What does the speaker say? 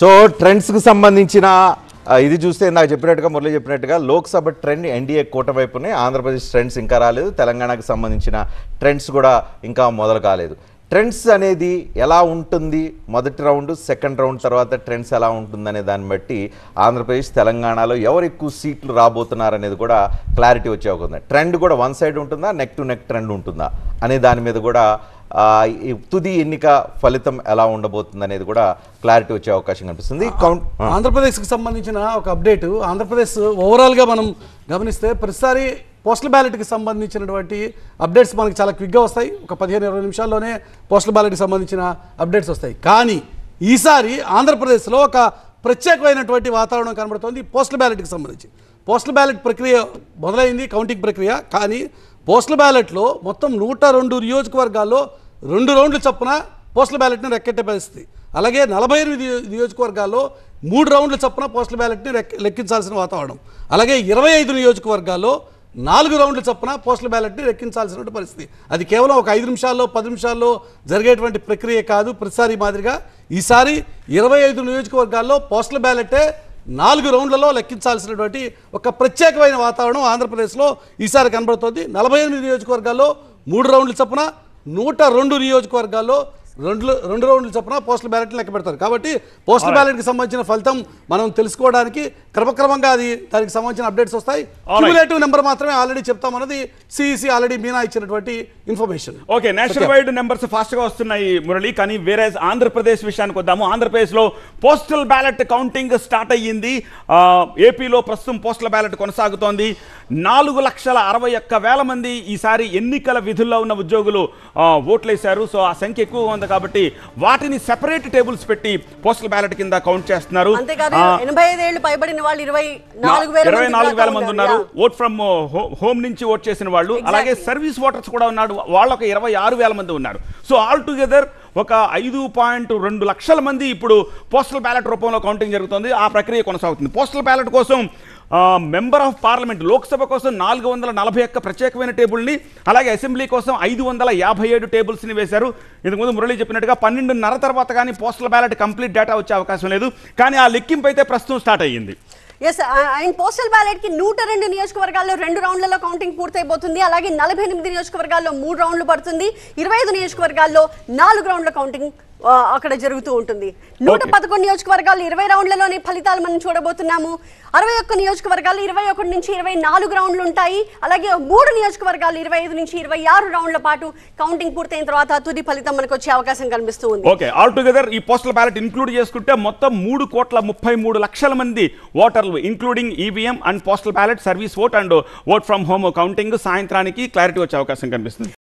So ట్రెండ్స్కి సంబంధించిన ఇది చూస్తే నాకు చెప్పినట్టుగా మురళి చెప్పినట్టుగా లోక్సభ ట్రెండ్ ఎన్డీఏ కూటమి వైపునే, ఆంధ్రప్రదేశ్ ట్రెండ్స్ ఇంకా రాలేదు, తెలంగాణకు సంబంధించిన ట్రెండ్స్ కూడా ఇంకా మొదలు కాలేదు. ట్రెండ్స్ అనేది ఎలా ఉంటుంది, మొదటి రౌండ్ సెకండ్ రౌండ్ తర్వాత ట్రెండ్స్ ఎలా ఉంటుందనే దాన్ని బట్టి ఆంధ్రప్రదేశ్ తెలంగాణలో ఎవరు ఎక్కువ సీట్లు రాబోతున్నారు అనేది కూడా క్లారిటీ వచ్చే అవకాశం. ట్రెండ్ కూడా వన్ సైడ్ ఉంటుందా, నెక్ టు నెక్ ట్రెండ్ ఉంటుందా అనే దాని మీద కూడా తుది ఎన్నిక ఫలితం ఎలా ఉండబోతుంది అనేది కూడా క్లారిటీ వచ్చే అవకాశం కనిపిస్తుంది. ఆంధ్రప్రదేశ్కి సంబంధించిన ఒక అప్డేట్, ఆంధ్రప్రదేశ్ ఓవరాల్గా మనం గమనిస్తే ప్రతిసారి పోస్టల్ బ్యాలెట్కి సంబంధించినటువంటి అప్డేట్స్ మనకి చాలా క్విక్గా వస్తాయి. ఒక 15-20 నిమిషాల్లోనే పోస్టల్ బ్యాలెట్కి సంబంధించిన అప్డేట్స్ వస్తాయి. కానీ ఈసారి ఆంధ్రప్రదేశ్లో ఒక ప్రత్యేకమైనటువంటి వాతావరణం కనబడుతోంది. పోస్టల్ బ్యాలెట్కి సంబంధించి పోస్టల్ బ్యాలెట్ ప్రక్రియ మొదలైంది, కౌంటింగ్ ప్రక్రియ. కానీ పోస్టల్ బ్యాలెట్లో మొత్తం 102 నియోజకవర్గాల్లో 2 రౌండ్ల చొప్పున పోస్టల్ బ్యాలెట్ని లెక్కెట్టే పరిస్థితి. అలాగే 48 నియోజకవర్గాల్లో 3 రౌండ్ల చొప్పున పోస్టల్ బ్యాలెట్ని లెక్కించాల్సిన వాతావరణం. అలాగే 25 నియోజకవర్గాల్లో 4 రౌండ్ల చొప్పున పోస్టల్ బ్యాలెట్ని లెక్కించాల్సిన పరిస్థితి. అది కేవలం ఒక 5 నిమిషాల్లో 10 నిమిషాల్లో జరిగేటువంటి ప్రక్రియ కాదు. ప్రతిసారి మాదిరిగా ఈసారి 25 నియోజకవర్గాల్లో పోస్టల్ బ్యాలెటే 4 రౌండ్లలో లెక్కించాల్సినటువంటి ఒక ప్రత్యేకమైన వాతావరణం ఆంధ్రప్రదేశ్లో ఈసారి కనబడుతోంది. 48 నియోజకవర్గాల్లో 3 రౌండ్ల చొప్పున, 102 నియోజకవర్గాల్లో 2 రౌండ్ల చొప్పున పోస్టల్ బ్యాలెట్ లెక్క పెడతారు. కాబట్టి పోస్టల్ బ్యాలెట్కి సంబంధించిన ఫలితం మనం తెలుసుకోవడానికి క్రమక్రమంగా దానికి సంబంధించిన అప్డేట్స్ వస్తాయి. క్యూములేటివ్ నెంబర్ మాత్రమే ఆల్రెడీ చెప్తామన్నది సిఈసి ఆల్రెడీ మీనా ఇచ్చినటువంటి information. Okay, national wide numbers fast గా వస్తున్నాయి మురళి. కానీ వేరే ఆంధ్రప్రదేశ్ విషయానికి వద్దాము. ఆంధ్రప్రదేశ్ లో పోస్టల్ బ్యాలెట్ కౌంటింగ్ స్టార్ట్ అయ్యింది. ఏపీలో ప్రస్తుతం పోస్టల్ బ్యాలెట్ కొనసాగుతోంది. 4,61,000 మంది ఈసారి ఎన్నికల విధుల్లో ఉన్న ఉద్యోగులు ఓట్లేశారు. సో ఆ సంఖ్య ఎక్కువగా ఉంది కాబట్టి వాటిని సెపరేట్ టేబుల్స్ పెట్టి పోస్టల్ బ్యాలెట్ కింద కౌంట్ చేస్తున్నారు. 85 ఏళ్లు పైబడిన వాళ్ళు 24,000 మంది ఉన్నారు. ఓట్ ఫ్రమ్ హోమ్ నుంచి ఓట్ చేసిన వాళ్ళు, అలాగే సర్వీస్ ఓటర్స్ కూడా ఉన్నారు, వాళ్ళు ఒక 26,000 మంది ఉన్నారు. సో ఆల్ టుగెదర్ ఒక 5.2 లక్షల మంది ఇప్పుడు పోస్టల్ బ్యాలెట్ రూపంలో కౌంటింగ్ జరుగుతుంది. ఆ ప్రక్రియ కొనసాగుతుంది. పోస్టల్ బ్యాలెట్ కోసం మెంబర్ ఆఫ్ పార్లమెంట్, లోక్సభ కోసం 441 ప్రత్యేకమైన టేబుల్ని, అలాగే అసెంబ్లీ కోసం 557 టేబుల్స్ని వేశారు. ఇంతకుముందు మురళి చెప్పినట్టుగా 12:30 తర్వాత కానీ పోస్టల్ బ్యాలెట్ కంప్లీట్ డేటా వచ్చే అవకాశం లేదు. కానీ ఆ లెక్కింపు అయితే ప్రస్తుతం స్టార్ట్ అయ్యింది. అండ్ పోస్టల్ బ్యాలెట్ కి 102 నియోజకవర్గాల్లో 2 రౌండ్లలో కౌంటింగ్ పూర్తయిపోతుంది. అలాగే 48 నియోజకవర్గాల్లో 3 రౌండ్లు పడుతుంది. 25 నియోజకవర్గాల్లో 4 రౌండ్ల కౌంటింగ్ అక్కడ జరుగుతూ ఉంటుంది. 111 నియోజకవర్గాలు 20 రౌండ్లలోనే ఫలితాలు మనం చూడబోతున్నాము. 61 నియోజకవర్గాలు 21 నుంచి 24 రౌండ్లు ఉంటాయి. అలాగే 3 నియోజకవర్గాలు 25 నుంచి 26 రౌండ్ల పాటు కౌంటింగ్ పూర్తయిన తర్వాత తుది ఫలితం మనకు వచ్చే అవకాశం కనిపిస్తూ ఉంది. ఓకే, ఆల్ టుగెదర్ ఈ పోస్టల్ బ్యాలెట్ ఇంక్లూడ్ చేసుకుంటే మొత్తం 3,33,00,000 మంది ఓటర్లు, including EVM and postal ballot, service vote and vote from home counting సాయంత్రానికి క్లారిటీ వచ్చే అవకాశం కనిపిస్తుంది.